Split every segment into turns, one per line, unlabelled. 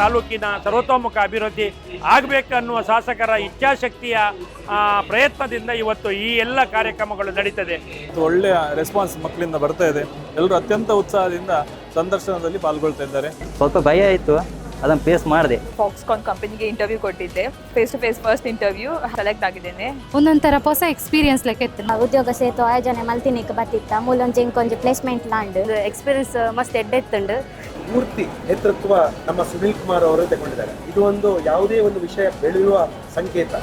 ತಾಲೂಕಿನ ಸರ್ವತೋಮುಖ ಅಭಿವೃದ್ಧಿ ಆಗಬೇಕನ್ನುವ ಶಾಸಕರ ಇಚ್ಛಾಶಕ್ತಿಯ ಪ್ರಯತ್ನದಿಂದ ಇವತ್ತು ಈ ಎಲ್ಲ ಕಾರ್ಯಕ್ರಮಗಳು ನಡೀತದೆ.
ಒಳ್ಳೆಯ ರೆಸ್ಪಾನ್ಸ್ ಮಕ್ಕಳಿಂದ ಬರ್ತಾ ಇದೆ. ಎಲ್ಲರೂ ಅತ್ಯಂತ ಉತ್ಸಾಹದಿಂದ ಸಂದರ್ಶನದಲ್ಲಿ ಪಾಲ್ಗೊಳ್ತಾ ಇದ್ದಾರೆ.
ಸ್ವಲ್ಪ ಭಯ ಆಯಿತು, ಅದನ್ನು ಫೇಸ್ ಮಾಡಿದೆ.
ಫಾಕ್ಸ್ಕಾನ್ ಕಂಪನಿಗೆ ಇಂಟರ್ವ್ಯೂ ಕೊಟ್ಟಿದ್ದೆ. Face to face first interview select ಆಗಿದ್ದೇನೆ.
ಒಂದೊಂಥರ ಹೊಸ ಎಕ್ಸ್ಪೀರಿಯನ್ಸ್ ಲೆಕ್ಕ ಇತ್ತು.
ಉದ್ಯೋಗ ಸೇತು ಆಯೋಜನೆ ಮಲ್ತಿನಿಕ್ ಬತ್ತಿತ್ತ ಮೂಲೊಂಜಿ ಇಂಕೊಂಜಿ ಪ್ಲೇಸ್ಮೆಂಟ್ ಲಾಂಡ್
ಎಕ್ಸ್ಪೀರಿಯನ್ಸ್ ಮಸ್ತ್ ಎಡ್ಡೆತ್ತುಂಡು.
ಪೂರ್ತಿ ನೇತೃತ್ವ ನಮ್ಮ ಸುನೀಲ್ ಕುಮಾರ್ ಅವರು ತಗೊಂಡಿದ್ದಾರೆ. ಇದು ಒಂದು ಯಾವುದೇ ಒಂದು ವಿಷಯ ಬೆಳೆಯುವ ಸಂಕೇತ.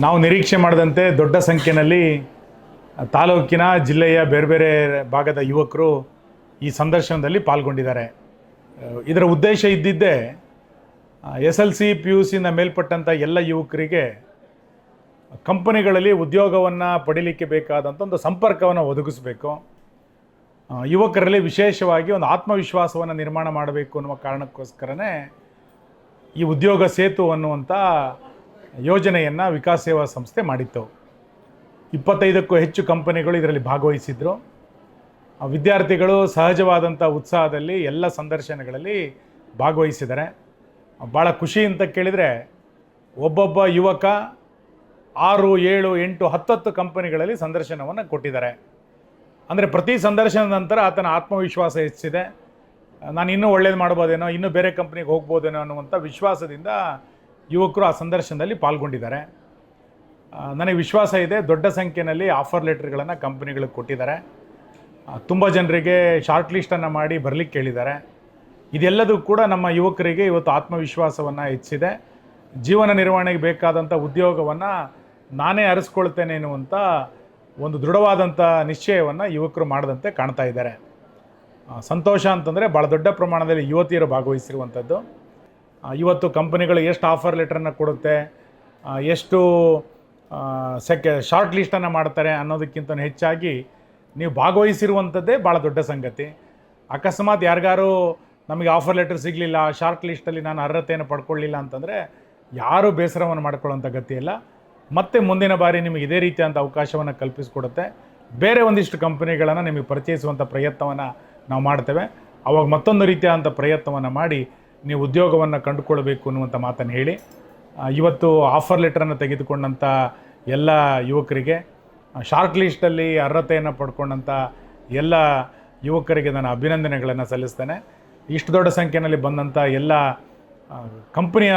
ನಾವು ನಿರೀಕ್ಷೆ ಮಾಡಿದಂತೆ ದೊಡ್ಡ ಸಂಖ್ಯೆಯಲ್ಲಿ ತಾಲೂಕಿನ ಜಿಲ್ಲೆಯ ಬೇರೆ ಬೇರೆ ಭಾಗದ ಯುವಕರು ಈ ಸಂದರ್ಶನದಲ್ಲಿ ಪಾಲ್ಗೊಂಡಿದ್ದಾರೆ. ಇದರ ಉದ್ದೇಶ ಇದ್ದಿದ್ದೇ SLC PUCನ ಮೇಲ್ಪಟ್ಟಂಥ ಎಲ್ಲ ಯುವಕರಿಗೆ ಕಂಪನಿಗಳಲ್ಲಿ ಉದ್ಯೋಗವನ್ನು ಪಡೀಲಿಕ್ಕೆ ಬೇಕಾದಂಥ ಒಂದು ಸಂಪರ್ಕವನ್ನು ಒದಗಿಸಬೇಕು. ಯುವಕರಲ್ಲಿ ವಿಶೇಷವಾಗಿ ಒಂದು ಆತ್ಮವಿಶ್ವಾಸವನ್ನು ನಿರ್ಮಾಣ ಮಾಡಬೇಕು ಅನ್ನುವ ಕಾರಣಕ್ಕೋಸ್ಕರನೇ ಈ ಉದ್ಯೋಗ ಸೇತು ಅನ್ನುವಂಥ ಯೋಜನೆಯನ್ನು ವಿಕಾಸ್ ಸೇವಾ ಸಂಸ್ಥೆ ಮಾಡಿತ್ತು. 25ಕ್ಕೂ ಹೆಚ್ಚು ಕಂಪನಿಗಳು ಇದರಲ್ಲಿ ಭಾಗವಹಿಸಿದ್ರು. ವಿದ್ಯಾರ್ಥಿಗಳು ಸಹಜವಾದಂಥ ಉತ್ಸಾಹದಲ್ಲಿ ಎಲ್ಲ ಸಂದರ್ಶನಗಳಲ್ಲಿ ಭಾಗವಹಿಸಿದ್ದಾರೆ. ಭಾಳ ಖುಷಿ ಅಂತ ಕೇಳಿದರೆ ಒಬ್ಬೊಬ್ಬ ಯುವಕ 6, 7, 8, 10 ಕಂಪನಿಗಳಲ್ಲಿ ಸಂದರ್ಶನವನ್ನು ಕೊಟ್ಟಿದ್ದಾರೆ. ಅಂದರೆ ಪ್ರತಿ ಸಂದರ್ಶನದ ನಂತರ ಆತನ ಆತ್ಮವಿಶ್ವಾಸ ಹೆಚ್ಚಿದೆ. ನಾನು ಇನ್ನೂ ಒಳ್ಳೇದು ಮಾಡ್ಬೋದೇನೋ, ಇನ್ನೂ ಬೇರೆ ಕಂಪ್ನಿಗೆ ಹೋಗ್ಬೋದೇನೋ ಅನ್ನುವಂಥ ವಿಶ್ವಾಸದಿಂದ ಯುವಕರು ಆ ಸಂದರ್ಶನದಲ್ಲಿ ಪಾಲ್ಗೊಂಡಿದ್ದಾರೆ. ನನಗೆ ವಿಶ್ವಾಸ ಇದೆ, ದೊಡ್ಡ ಸಂಖ್ಯೆಯಲ್ಲಿ ಆಫರ್ ಲೆಟರ್ಗಳನ್ನು ಕಂಪನಿಗಳಿಗೆ ಕೊಟ್ಟಿದ್ದಾರೆ. ತುಂಬ ಜನರಿಗೆ ಶಾರ್ಟ್ ಲಿಸ್ಟನ್ನು ಮಾಡಿ ಬರಲಿಕ್ಕೆ ಕೇಳಿದ್ದಾರೆ. ಇದೆಲ್ಲದೂ ಕೂಡ ನಮ್ಮ ಯುವಕರಿಗೆ ಇವತ್ತು ಆತ್ಮವಿಶ್ವಾಸವನ್ನು ಹೆಚ್ಚಿದೆ. ಜೀವನ ನಿರ್ವಹಣೆಗೆ ಬೇಕಾದಂಥ ಉದ್ಯೋಗವನ್ನು ನಾನೇ ಅರಿಸ್ಕೊಳ್ತೇನೆ ಎನ್ನುವಂಥ ಒಂದು ದೃಢವಾದಂಥ ನಿಶ್ಚಯವನ್ನು ಯುವಕರು ಮಾಡದಂತೆ ಕಾಣ್ತಾ ಇದ್ದಾರೆ. ಸಂತೋಷ ಅಂತಂದರೆ ಭಾಳ ದೊಡ್ಡ ಪ್ರಮಾಣದಲ್ಲಿ ಯುವತಿಯರು ಭಾಗವಹಿಸಿರುವಂಥದ್ದು. ಇವತ್ತು ಕಂಪನಿಗಳು ಎಷ್ಟು ಆಫರ್ ಲೆಟ್ರನ್ನು ಕೊಡುತ್ತೆ, ಎಷ್ಟು ಶಾರ್ಟ್ ಲಿಸ್ಟನ್ನು ಮಾಡ್ತಾರೆ ಅನ್ನೋದಕ್ಕಿಂತ ಹೆಚ್ಚಾಗಿ ನೀವು ಭಾಗವಹಿಸಿರುವಂಥದ್ದೇ ಭಾಳ ದೊಡ್ಡ ಸಂಗತಿ. ಅಕಸ್ಮಾತ್ ಯಾರಿಗಾರು ನಮಗೆ ಆಫರ್ ಲೆಟರ್ ಸಿಗಲಿಲ್ಲ, ಶಾರ್ಟ್ ಲಿಸ್ಟಲ್ಲಿ ನಾನು ಅರ್ಹತೆಯನ್ನು ಪಡ್ಕೊಳ್ಳಿಲ್ಲ ಅಂತಂದರೆ ಯಾರೂ ಬೇಸರವನ್ನು ಮಾಡ್ಕೊಳ್ಳೋಂಥ ಗತಿ ಇಲ್ಲ. ಮತ್ತೆ ಮುಂದಿನ ಬಾರಿ ನಿಮಗೆ ಇದೇ ರೀತಿಯಾದಂಥ ಅವಕಾಶವನ್ನು ಕಲ್ಪಿಸಿಕೊಡುತ್ತೆ. ಬೇರೆ ಒಂದಿಷ್ಟು ಕಂಪನಿಗಳನ್ನು ನಿಮಗೆ ಪರಿಚಯಿಸುವಂಥ ಪ್ರಯತ್ನವನ್ನು ನಾವು ಮಾಡ್ತೇವೆ. ಆವಾಗ ಮತ್ತೊಂದು ರೀತಿಯಾದಂಥ ಪ್ರಯತ್ನವನ್ನು ಮಾಡಿ ನೀವು ಉದ್ಯೋಗವನ್ನು ಕಂಡುಕೊಳ್ಬೇಕು ಅನ್ನುವಂಥ ಮಾತನ್ನು ಹೇಳಿ, ಇವತ್ತು ಆಫರ್ ಲೆಟ್ರನ್ನು ತೆಗೆದುಕೊಂಡಂಥ ಎಲ್ಲ ಯುವಕರಿಗೆ, ಶಾರ್ಟ್ ಲಿಸ್ಟಲ್ಲಿ ಅರ್ಹತೆಯನ್ನು ಪಡ್ಕೊಂಡಂಥ ಎಲ್ಲ ಯುವಕರಿಗೆ ನಾನು ಅಭಿನಂದನೆಗಳನ್ನು ಸಲ್ಲಿಸ್ತೇನೆ. ಇಷ್ಟು ದೊಡ್ಡ ಸಂಖ್ಯೆಯಲ್ಲಿ ಬಂದಂಥ ಎಲ್ಲ ಕಂಪನಿಯ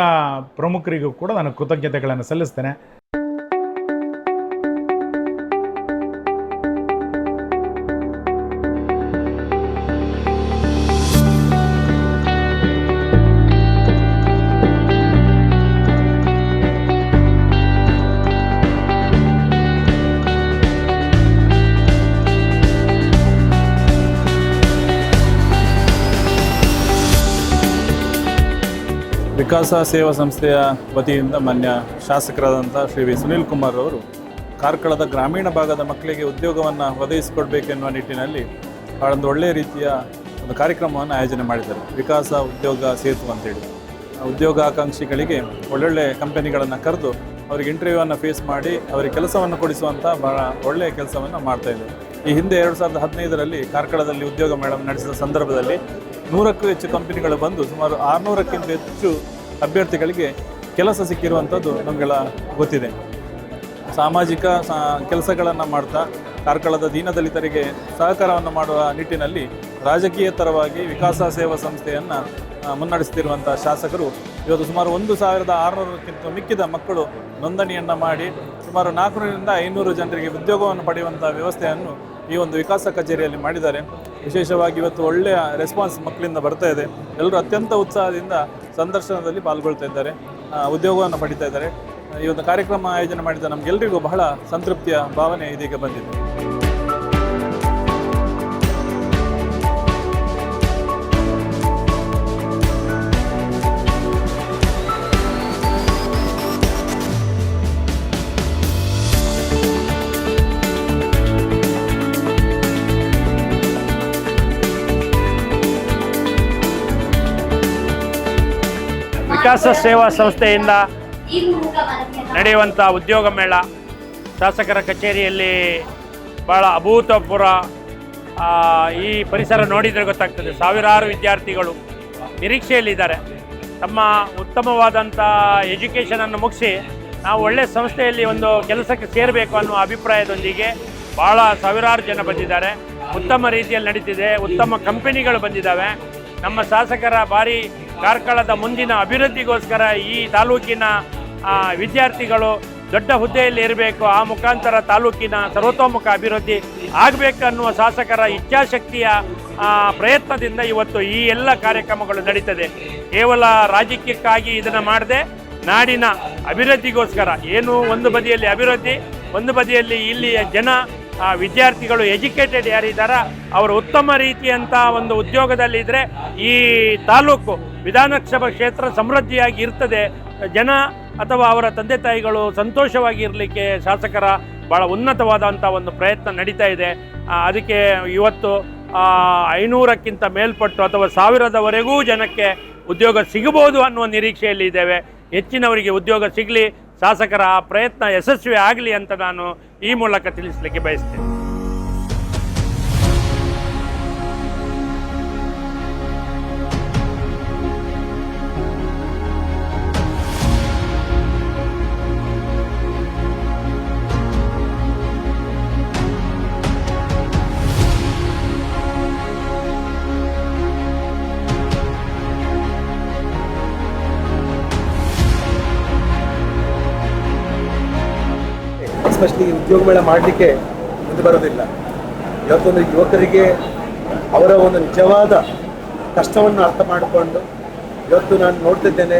ಪ್ರಮುಖರಿಗೂ ಕೂಡ ನಾನು ಕೃತಜ್ಞತೆಗಳನ್ನು ಸಲ್ಲಿಸ್ತೇನೆ.
ವಿಕಾಸ ಸೇವಾ ಸಂಸ್ಥೆಯ ವತಿಯಿಂದ ಮಾನ್ಯ ಶಾಸಕರಾದಂಥ ಶ್ರೀ ವಿ ಸುನೀಲ್ ಕುಮಾರ್ ಅವರು ಕಾರ್ಕಳದ ಗ್ರಾಮೀಣ ಭಾಗದ ಮಕ್ಕಳಿಗೆ ಉದ್ಯೋಗವನ್ನು ಒದಗಿಸಿಕೊಡ್ಬೇಕೆನ್ನುವ ನಿಟ್ಟಿನಲ್ಲಿ ಭಾಳೊಂದು ಒಳ್ಳೆಯ ರೀತಿಯ ಒಂದು ಕಾರ್ಯಕ್ರಮವನ್ನು ಆಯೋಜನೆ ಮಾಡಿದ್ದಾರೆ. ವಿಕಾಸ ಉದ್ಯೋಗ ಸೇತು ಅಂತೇಳಿ ಉದ್ಯೋಗಾಕಾಂಕ್ಷಿಗಳಿಗೆ ಒಳ್ಳೊಳ್ಳೆ ಕಂಪನಿಗಳನ್ನು ಕರೆದು ಅವರಿಗೆ ಇಂಟರ್ವ್ಯೂವನ್ನು ಫೇಸ್ ಮಾಡಿ ಅವರಿಗೆ ಕೆಲಸವನ್ನು ಕೊಡಿಸುವಂಥ ಭಾಳ ಒಳ್ಳೆಯ ಕೆಲಸವನ್ನು ಮಾಡ್ತಾಯಿದ್ದಾರೆ. ಈ ಹಿಂದೆ 2015ರಲ್ಲಿ ಕಾರ್ಕಳದಲ್ಲಿ ಉದ್ಯೋಗ ಮೇಳ ನಡೆಸಿದ ಸಂದರ್ಭದಲ್ಲಿ 100ಕ್ಕೂ ಹೆಚ್ಚು ಕಂಪನಿಗಳು ಬಂದು ಸುಮಾರು 600ಕ್ಕಿಂತ ಹೆಚ್ಚು ಅಭ್ಯರ್ಥಿಗಳಿಗೆ ಕೆಲಸ ಸಿಕ್ಕಿರುವಂಥದ್ದು ನಮಗೆಲ್ಲ ಗೊತ್ತಿದೆ. ಸಾಮಾಜಿಕ ಕೆಲಸಗಳನ್ನು ಮಾಡ್ತಾ ಕಾರ್ಕಳದ ದೀನದಲಿತರಿಗೆ ಸಹಕಾರವನ್ನು ಮಾಡುವ ನಿಟ್ಟಿನಲ್ಲಿ ರಾಜಕೀಯೇತರವಾಗಿ ವಿಕಾಸ ಸೇವಾ ಸಂಸ್ಥೆಯನ್ನು ಮುನ್ನಡೆಸ್ತಿರುವಂಥ ಶಾಸಕರು ಇವತ್ತು ಸುಮಾರು 1600ಕ್ಕಿಂತ ಮಿಕ್ಕಿದ ಮಕ್ಕಳು ನೋಂದಣಿಯನ್ನು ಮಾಡಿ ಸುಮಾರು 400ರಿಂದ 500 ಜನರಿಗೆ ಉದ್ಯೋಗವನ್ನು ಪಡೆಯುವಂಥ ವ್ಯವಸ್ಥೆಯನ್ನು ಈ ಒಂದು ವಿಕಾಸ ಕಚೇರಿಯಲ್ಲಿ ಮಾಡಿದ್ದಾರೆ. ವಿಶೇಷವಾಗಿ ಇವತ್ತು ಒಳ್ಳೆಯ ರೆಸ್ಪಾನ್ಸ್ ಮಕ್ಕಳಿಂದ ಬರ್ತಾ ಇದೆ. ಎಲ್ಲರೂ ಅತ್ಯಂತ ಉತ್ಸಾಹದಿಂದ ಸಂದರ್ಶನದಲ್ಲಿ ಪಾಲ್ಗೊಳ್ತಾ ಇದ್ದಾರೆ, ಉದ್ಯೋಗವನ್ನು ಪಡಿತಾ ಇದ್ದಾರೆ. ಈ ಒಂದು ಕಾರ್ಯಕ್ರಮ ಆಯೋಜನೆ ಮಾಡಿದ ನಮಗೆಲ್ಲರಿಗೂ ಬಹಳ ಸಂತೃಪ್ತಿಯ ಭಾವನೆ ಇದೀಗ ಬಂದಿದೆ.
ವಿಕಾಸ ಸೇವಾ ಸಂಸ್ಥೆಯಿಂದ ನಡೆಯುವಂಥ ಉದ್ಯೋಗ ಮೇಳ ಶಾಸಕರ ಕಚೇರಿಯಲ್ಲಿ ಭಾಳ ಅಭೂತಪೂರ್ವ ಈ ಪರಿಸರ ನೋಡಿದರೆ ಗೊತ್ತಾಗ್ತದೆ. ಸಾವಿರಾರು ವಿದ್ಯಾರ್ಥಿಗಳು ನಿರೀಕ್ಷೆಯಲ್ಲಿದ್ದಾರೆ. ತಮ್ಮ ಉತ್ತಮವಾದಂಥ ಎಜುಕೇಷನನ್ನು ಮುಗಿಸಿ ನಾವು ಒಳ್ಳೆಯ ಸಂಸ್ಥೆಯಲ್ಲಿ ಒಂದು ಕೆಲಸಕ್ಕೆ ಸೇರಬೇಕು ಅನ್ನುವ ಅಭಿಪ್ರಾಯದೊಂದಿಗೆ ಭಾಳ ಸಾವಿರಾರು ಜನ ಬಂದಿದ್ದಾರೆ. ಉತ್ತಮ ರೀತಿಯಲ್ಲಿ ನಡೀತಿದೆ. ಉತ್ತಮ ಕಂಪನಿಗಳು ಬಂದಿದ್ದಾವೆ. ನಮ್ಮ ಶಾಸಕರ ಬಾರಿ ಕಾರ್ಕಳದ ಮುಂದಿನ ಅಭಿವೃದ್ಧಿಗೋಸ್ಕರ ಈ ತಾಲೂಕಿನ ವಿದ್ಯಾರ್ಥಿಗಳು ದೊಡ್ಡ ಹುದ್ದೆಯಲ್ಲಿ ಇರಬೇಕು, ಆ ಮುಖಾಂತರ ತಾಲೂಕಿನ ಸರ್ವತೋಮುಖ ಅಭಿವೃದ್ಧಿ ಆಗಬೇಕು ಅನ್ನುವ ಶಾಸಕರ ಇಚ್ಛಾಶಕ್ತಿಯ ಪ್ರಯತ್ನದಿಂದ ಇವತ್ತು ಈ ಎಲ್ಲ ಕಾರ್ಯಕ್ರಮಗಳು ನಡೀತದೆ. ಕೇವಲ ರಾಜಕೀಯಕ್ಕಾಗಿ ಇದನ್ನು ಮಾಡದೆ ನಾಡಿನ ಅಭಿವೃದ್ಧಿಗೋಸ್ಕರ ಏನು ಒಂದು ಬದಿಯಲ್ಲಿ ಅಭಿವೃದ್ಧಿ, ಒಂದು ಬದಿಯಲ್ಲಿ ಇಲ್ಲಿಯ ಜನ ವಿದ್ಯಾರ್ಥಿಗಳು ಎಜುಕೇಟೆಡ್ ಯಾರಿದ್ದಾರ ಅವರು ಉತ್ತಮ ರೀತಿಯಂಥ ಒಂದು ಉದ್ಯೋಗದಲ್ಲಿದ್ದರೆ ಈ ತಾಲೂಕು ವಿಧಾನಸಭಾ ಕ್ಷೇತ್ರ ಸಮೃದ್ಧಿಯಾಗಿ ಇರ್ತದೆ. ಜನ ಅಥವಾ ಅವರ ತಂದೆ ತಾಯಿಗಳು ಸಂತೋಷವಾಗಿ ಇರಲಿಕ್ಕೆ ಶಾಸಕರ ಭಾಳ ಉನ್ನತವಾದಂಥ ಒಂದು ಪ್ರಯತ್ನ ನಡೀತಾ ಇದೆ. ಅದಕ್ಕೆ ಇವತ್ತು 500ಕ್ಕಿಂತ ಮೇಲ್ಪಟ್ಟು ಅಥವಾ 1000ದವರೆಗೂ ಜನಕ್ಕೆ ಉದ್ಯೋಗ ಸಿಗಬಹುದು ಅನ್ನುವ ನಿರೀಕ್ಷೆಯಲ್ಲಿ ಇದ್ದೇವೆ. ಹೆಚ್ಚಿನವರಿಗೆ ಉದ್ಯೋಗ ಸಿಗಲಿ, ಶಾಸಕರ ಆ ಪ್ರಯತ್ನ ಯಶಸ್ವಿ ಆಗಲಿ ಅಂತ ನಾನು ಈ ಮೂಲಕ ತಿಳಿಸಲಿಕ್ಕೆ ಬಯಸ್ತೇನೆ.
ಎಸ್ಪೆಷಲಿ ಉದ್ಯೋಗ ಮೇಳ ಮಾಡಲಿಕ್ಕೆ ಮುಂದೆ ಬರೋದಿಲ್ಲ. ಇವತ್ತೊಂದು ಯುವಕರಿಗೆ ಅವರ ಒಂದು ನಿಜವಾದ ಕಷ್ಟವನ್ನು ಅರ್ಥ ಮಾಡಿಕೊಂಡು ಇವತ್ತು ನಾನು ನೋಡ್ತಿದ್ದೇನೆ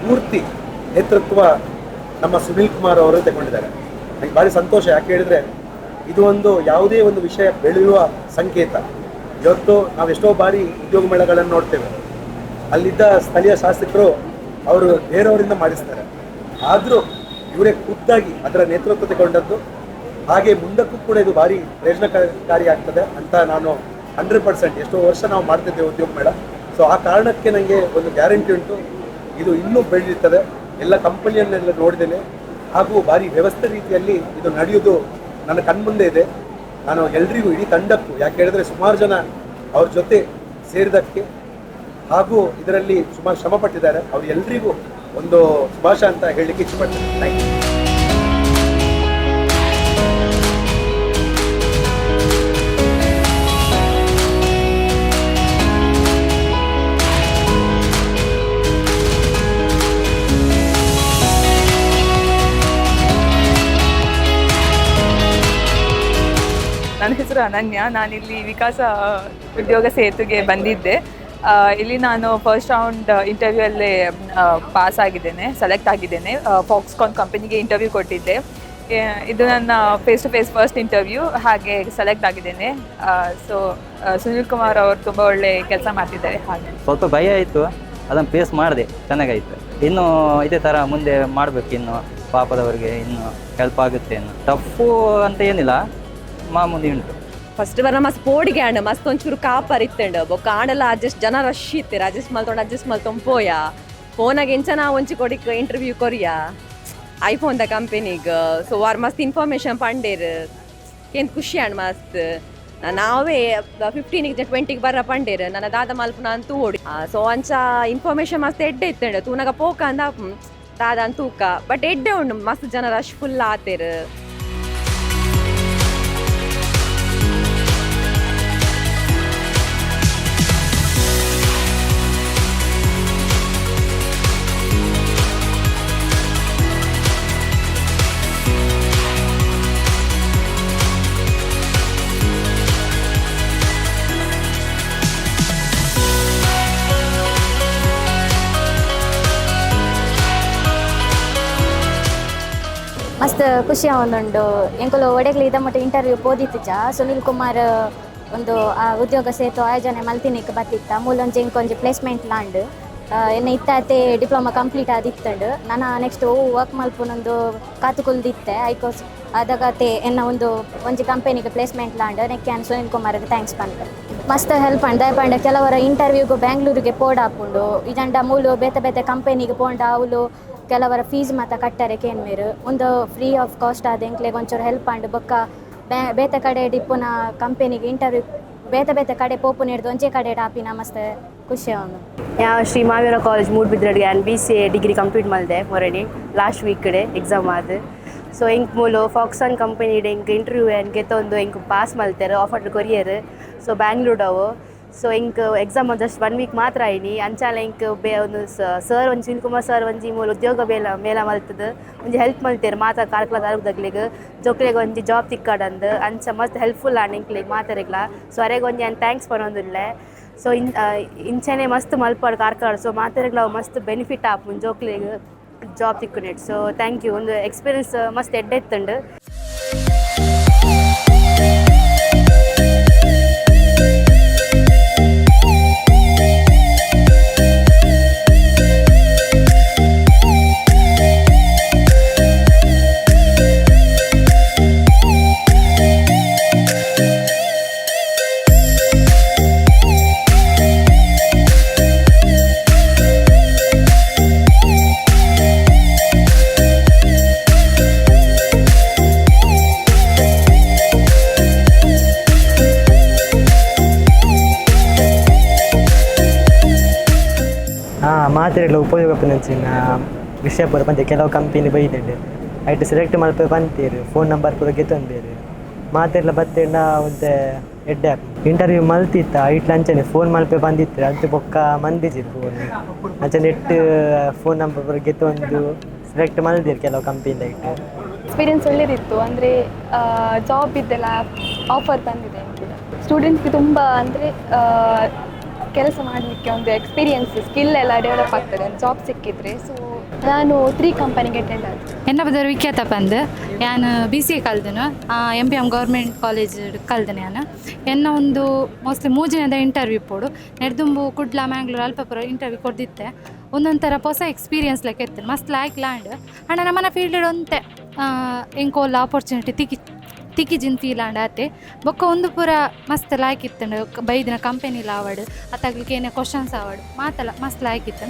ಪೂರ್ತಿ ನೇತೃತ್ವ ನಮ್ಮ ಸುನೀಲ್ ಕುಮಾರ್ ಅವರು ತಗೊಂಡಿದ್ದಾರೆ. ನನಗೆ ಭಾರಿ ಸಂತೋಷ. ಯಾಕೆ ಹೇಳಿದರೆ ಇದು ಒಂದು ಯಾವುದೇ ಒಂದು ವಿಷಯ ಬೆಳೆಯುವ ಸಂಕೇತ. ಇವತ್ತು ನಾವು ಎಷ್ಟೋ ಬಾರಿ ಉದ್ಯೋಗ ಮೇಳಗಳನ್ನು ನೋಡ್ತೇವೆ, ಅಲ್ಲಿದ್ದ ಸ್ಥಳೀಯ ಶಾಸಕರು ಅವರು ಬೇರೆಯವರಿಂದ ಮಾಡಿಸ್ತಾರೆ. ಆದರೂ ಇವರೇ ಖುದ್ದಾಗಿ ಅದರ ನೇತೃತ್ವ ತಗೊಂಡದ್ದು. ಹಾಗೆ ಮುಂದಕ್ಕೂ ಕೂಡ ಇದು ಭಾರಿ ಪ್ರಯೋಜನಕಾರಿ ಆಗ್ತದೆ ಅಂತ ನಾನು 100%. ಎಷ್ಟೋ ವರ್ಷ ನಾವು ಮಾಡ್ತಿದ್ದೇವೆ ಉದ್ಯೋಗ ಮೇಳ. ಸೊ ಆ ಕಾರಣಕ್ಕೆ ನನಗೆ ಒಂದು ಗ್ಯಾರಂಟಿ ಉಂಟು, ಇದು ಇನ್ನೂ ಬೆಳೆಯುತ್ತದೆ. ಎಲ್ಲ ಕಂಪನಿಯನ್ನೆಲ್ಲ ನೋಡಿದ್ದೇನೆ, ಹಾಗೂ ಭಾರಿ ವ್ಯವಸ್ಥೆ ರೀತಿಯಲ್ಲಿ ಇದು ನಡೆಯೋದು ನನ್ನ ಕಣ್ಮುಂದೆ ಇದೆ. ನಾನು ಎಲ್ರಿಗೂ, ಇಡೀ ತಂಡಕ್ಕೂ, ಯಾಕೆ ಹೇಳಿದ್ರೆ ಸುಮಾರು ಜನ ಅವ್ರ ಜೊತೆ ಸೇರಿದಕ್ಕೆ ಹಾಗೂ ಇದರಲ್ಲಿ ಸುಮಾರು ಶ್ರಮ ಪಟ್ಟಿದ್ದಾರೆ, ಅವ್ರು ಎಲ್ರಿಗೂ ಒಂದು ಶುಭಾಶ ಅಂತ ಹೇಳಲಿಕ್ಕೆ ಇಷ್ಟಪಡ್ತೇನೆ. Thank you.
ನನ್ನ ಹೆಸರು ಅನನ್ಯ. ನಾನಿಲ್ಲಿ ವಿಕಾಸ ಉದ್ಯೋಗ ಸೇತುಗೆ ಬಂದಿದ್ದೆ. ಇಲ್ಲಿ ನಾನು ಫಸ್ಟ್ ರೌಂಡ್ ಇಂಟರ್ವ್ಯೂಲ್ಲೇ ಪಾಸ್ ಆಗಿದ್ದೇನೆ, ಸೆಲೆಕ್ಟ್ ಆಗಿದ್ದೇನೆ. ಫಾಕ್ಸ್ಕಾನ್ ಕಂಪನಿಗೆ ಇಂಟರ್ವ್ಯೂ ಕೊಟ್ಟಿದ್ದೆ. ಇದು ನನ್ನ face to face first interview, ಹಾಗೆ ಸೆಲೆಕ್ಟ್ ಆಗಿದ್ದೇನೆ. ಸೊ ಸುನೀಲ್ ಕುಮಾರ್ ಅವರು ತುಂಬ ಒಳ್ಳೆ ಕೆಲಸ ಮಾಡ್ತಿದ್ದಾರೆ. ಹಾಗೆ
ಸ್ವಲ್ಪ ಭಯ ಆಯಿತು, ಅದನ್ನು ಫೇಸ್ ಮಾಡಿದೆ, ಚೆನ್ನಾಗಾಯಿತು. ಇನ್ನು ಇದೇ ಥರ ಮುಂದೆ ಮಾಡಬೇಕು, ಇನ್ನು ಪಾಪದವರಿಗೆ ಇನ್ನು ಹೆಲ್ಪ್ ಆಗುತ್ತೆ. ಇನ್ನು ಟಫು ಅಂತ ಏನಿಲ್ಲ, ಮಾಮೂಲಿ ಉಂಟು.
ಫಸ್ಟ್ ಬರ ಮಸ್ತ್ ಪೋಡಿಗೆ ಆಂಡ ಮಸ್ತ್ ಒಂಚೂರು ಕಾಪರ್ ಇತ್ತಂಡು ಬೊಕ್ಕ ಆಂಡಲ ಅಡ್ಜಸ್ಟ್ ಜನ ರಶ್ ಇತ್ತೀರ ಅಡ್ಜಸ್ಟ್ ಮಲ್ತೊಂಡು ಪೋಯ ಫೋನಾಗ ಎಂಚನ ಒಂಚಿ ಕೊಡಿಕ್ ಇಂಟರ್ವ್ಯೂ ಕೊರಿಯ ಐಫೋನ್ದ ಕಂಪೆನಿಗೆ. ಸೊ ವಾರ್ ಮಸ್ತ್ ಇನ್ಫಾರ್ಮೇಷನ್ ಪಂಡೇರ್ ಎಂತ ಖುಷಿ ಆಂಡ್ ಮಸ್ತ್. ನಾವೇ 15ಗೆ 20ಗೆ ಬರ್ರ ಪಂಡೇರ್ ನನ್ನ ದಾದ ಮಲ್ಪನ ಅಂತೂ ಓಡಿ. ಸೊ ಅಂಚ ಇನ್ಫಾರ್ಮೇಷನ್ ಮಸ್ತ್ ಎಡ್ಡೆ ಇತ್ತಂಡು ತೂನಾಗ ಪೋಕ ಅಂದ ದಾದ ಅಂತೂಕ ಬಟ್ ಎಡ್ಡೆ ಉಂಡು ಮಸ್ತ್ ಜನ ರಶ್ ಫುಲ್ ಆತೇರ್.
ಮಸ್ತ್ ಖುಷಿ ಆವೊಂದುಂಡು. ಎಂಕುಲು ಒಡೆಗ್ಲಿ ಇದ ಮಟ್ಟ ಇಂಟರ್ವ್ಯೂ ಪೋದಿತ್ತಿಜ ಸುನೀಲ್ ಕುಮಾರ್ ಒಂದು ಉದ್ಯೋಗ ಸೇತು ಆಯೋಜನೆ ಮಲ್ತಿನಿಕ್ ಬತ್ತಿತ್ತ ಮೂಲೊಂಜಿ ಇಂಕೊಂಜಿ ಪ್ಲೇಸ್ಮೆಂಟ್ ಲಾಂಡ್ ಎನ್ನ ಇತ್ತೆ ಡಿಪ್ಲೊಮಾ ಕಂಪ್ಲೀಟ್ ಆದಿತ್ತಂಡು ನಾನು ನೆಕ್ಸ್ಟ್ ವರ್ಕ್ ಮಲ್ಪುನೊಂದು ಕಾತುಕುಲ್ದಿತ್ತೆ ಐಕೋಸ್ ಅದಾಗತ್ತೆ ಎನ್ನ ಒಂಜಿ ಕಂಪೆನಿಗೆ ಪ್ಲೇಸ್ಮೆಂಟ್ ಲಾಂಡ್ ನೆಕ್ಕಾನ್ ಸುನೀಲ್ ಕುಮಾರ್ಗೆ ಥ್ಯಾಂಕ್ಸ್ ಪಂಡ್ ಮಸ್ತ್ ಹೆಲ್ಪ್ ಅಂಡ್ ದಯಪಂಡ ಕೆಲವರ ಇಂಟರ್ವ್ಯೂಗೆ ಬ್ಯಾಂಗ್ಳೂರಿಗೆ ಪೋಡಾಪುಂಡು ಇದಂಡ ಮೂಲು ಬೇತೆ ಬೇತೆ ಕಂಪೆನಿಗೆ ಪೋಂಡ ಅವಳು ಕೆಲವರ ಫೀಸ್ ಮತ್ತು ಕಟ್ಟರೆ ಕೇನ್ಮೇರು ಒಂದು ಫ್ರೀ ಆಫ್ ಕಾಸ್ಟ್ ಆದ ಎಂಕ್ಲೆಗೆ ಒಂಚೂರು ಹೆಲ್ಪ್ ಆಂಡ್ ಬೊಕ್ಕ ಬೇತೆ ಕಡೆ ಡಿಪ್ಪುನ ಕಂಪೆನಿಗೆ ಇಂಟರ್ವ್ಯೂ ಬೇತೆ ಕಡೆ ಪೋಪು ನೀಡ್ದು ಒಂಚೆ ಕಡೆ ಆಪಿನ ಮಸ್ತ್ ಖುಷಿ ಅವನು.
ಯಾವ ಶ್ರೀ ಮಾವೀರ ಕಾಲೇಜ್ ಮೂಡ್ಬಿದ್ರಡ್ಗೆ BCA ಡಿಗ್ರಿ ಕಂಪ್ಲೀಟ್ ಮಾಡಿದೆ ಮೊರಡಿ ಲಾಸ್ಟ್ ವೀಕ್ಡೆ ಎಕ್ಸಾಮ್ ಆದ. ಸೊ ಇಂಕ್ ಮೂಲು ಫಾಕ್ಸಾನ್ ಕಂಪನಿಡೆ ಇಂಕ್ ಇಂಟರ್ವ್ಯೂ ಎಂಗೆ ತೊಂದು ಇಂಕ್ ಪಾಸ್ ಮಲ್ತಾರೆ ಆಫರ್ ಕೊರಿಯರ್. ಸೊ ಬ್ಯಾಂಗ್ಳೂರ್ಡವು. ಸೊ ಇಂಕ್ ಎಕ್ಸಾಮ್ ಜಸ್ಟ್ 1 ವೀಕ್ ಮಾತ್ರ ಆಯ್ನಿ ಅಂಚಾಲ ಇಂಕ್ ಒಂದು ಸರ್ ಒಂದು ಸುನಿಲ್ ಕುಮಾರ್ ಸರ್ ಒಂಜಿ ಮೂಲ ಉದ್ಯೋಗ ಮೇಲ ಮಲ್ತದ ಒಂಜಿ ಹೆಲ್ಪ್ ಮಲ್ತೇರು ಮಾತಾ ಕಾರ್ಕಳ ತಾಲೂಕ್ದಾಗ್ಲಿಗೆ ಜೊಕ್ಲೆಗೆ ಒಂಜಿ ಜಾಬ್ ತಿಕ್ಕಾಡಂದು ಅಂಚ ಮಸ್ತ್ ಹೆಲ್ಪ್ಫುಲ್ ಆಂಡ್ ಇಂಕ್ಲಿಗೆ ಮಾತಾರಿಗ್ಲ. ಸೊ ಅರೆಗೆ ಒಂಜಿ ಥ್ಯಾಂಕ್ಸ್ ಪನೊಂದುಲ್ಲೆ. ಸೊ ಇಂಚನೆ ಮಸ್ತ್ ಮಲ್ಪಾಡು ಕಾರ್ಕಳ. ಸೊ ಮಾತಾರಿಗ್ಲ ಮಸ್ತ್ ಬೆನಿಫಿಟ್ ಆಪುಂಡು ಜೋಕ್ಲೆಗೆ ಜಾಬ್ ತಿಕ್ಕುನೆಟ್. So thank you. ಒಂದು ಎಕ್ಸ್ಪೀರಿಯನ್ಸ್ ಮಸ್ತ್ ಎಡ್ಡೆತ್ತುಂಡು.
ಮಾತ್ರೆಗಳ ಉಪಯೋಗ ಪಂಚಿನ ವಿಷಯ ಪೂರ ಪಂಚ ಕೆಲವು ಕಂಪನಿ ಬೈದಿಟ್ಟು ಐಟು ಸೆಲೆಕ್ಟ್ ಮಲ್ಪೆ ಬಂತೀರು ಫೋನ್ ನಂಬರ್ ಪೂರ ಗೆತ್ತೊಂದೇರು ಮಾತೆಲ್ಲ ಬತ್ತೇಂಡ ಒಂದು ಎಡ್ಡೆ ಇಂಟರ್ವ್ಯೂ ಮಲ್ತಿತ್ತ ಐಟ್ಲ ಅಂಚನೆ ಫೋನ್ ಮಲ್ಪೆ ಬಂದಿತ್ತು ಅಂತ ಬೊಕ್ಕ ಮಂದಿಜಿರು ಫೋನ್ ಅಂಚನೆ ನೆಟ್ ಫೋನ್ ನಂಬರ್ ಪೂರ ಗೆತ್ತೊಂದು ಸೆಲೆಕ್ಟ್ ಮಲ್ದಿರು ಕೆಲವು ಕಂಪನಿದ ಇಟ್ಟು
ಎಕ್ಸ್ಪೀರಿಯನ್ಸ್ ಒಳ್ಳೆದಿತ್ತು. ಅಂದರೆ ಜಾಬ್ ಇದ್ದೆಲ್ಲ ಆಫರ್ ಬಂದಿದೆ ಸ್ಟೂಡೆಂಟ್ಸ್ಗೆ ತುಂಬ. ಅಂದರೆ ಕೆಲಸ ಮಾಡಲಿಕ್ಕೆ ಒಂದು ಎಕ್ಸ್ಪೀರಿಯನ್ಸ್ ಸ್ಕಿಲ್ ಎಲ್ಲ ಡೆವಲಪ್ ಆಗ್ತದೆ ಜಾಬ್ ಸಿಕ್ಕಿದ್ರೆ. ಸೊ ನಾನು 3 ಕಂಪನಿಗೆ ಅಟೆಂಡ್ ಆದೆ.
ಎನ್ನ ಬದಲು ವಿಖ್ಯಾತ ಬಂದು ನಾನು BCA ಕಲ್ದನು MPM ಗೌರ್ಮೆಂಟ್ ಕಾಲೇಜ್ ಕಲ್ದನೆ. ನಾನು ಎನ್ನ ಒಂದು ಮೋಸ್ಟ್ಲಿ 3 ದಿನದ ಇಂಟರ್ವ್ಯೂ ಪೋಡು ನೆಡ್ದುಂಬು ಕುಡ್ಲ ಮ್ಯಾಂಗ್ಳೂರು ಅಲ್ಪಪುರ ಇಂಟರ್ವ್ಯೂ ಕೊಡ್ದಿತ್ತೆ. ಒಂದೊಂಥರ ಹೊಸ ಎಕ್ಸ್ಪೀರಿಯನ್ಸ್ ಲೆಕ್ಕ ಇತ್ತು ಮಸ್ತ್ ಲಾಯ್ಕ್ ಲ್ಯಾಂಡ್ ಅಣ್ಣ ನಮ್ಮನ ಫೀಲ್ಡ್ ಒಂತೆ ಎಂಕೋಲ್ಲ ಆಪರ್ಚುನಿಟಿ ತಿಕ್ಕಿಜಿನ್ ಫೀಲ್ ಆಂಡ್ ಆತೆ ಬೊಕ್ಕ ಒಂದು ಪೂರ ಮಸ್ತ್ ಲಾಯ್ಕ್ ಇತ್ತಂಡು ಬೈದಿನ ಕಂಪೆನಿಲ ಆವಡ್ ಅತ್ತಾಗ್ಲಿಕ್ಕೆ ಏನೇ ಕ್ವಶನ್ಸ್ ಆವಡ್ ಮಾತಲ್ಲ ಮಸ್ತ್ ಲಾಯ್ಕ್ ಇತ್ತು.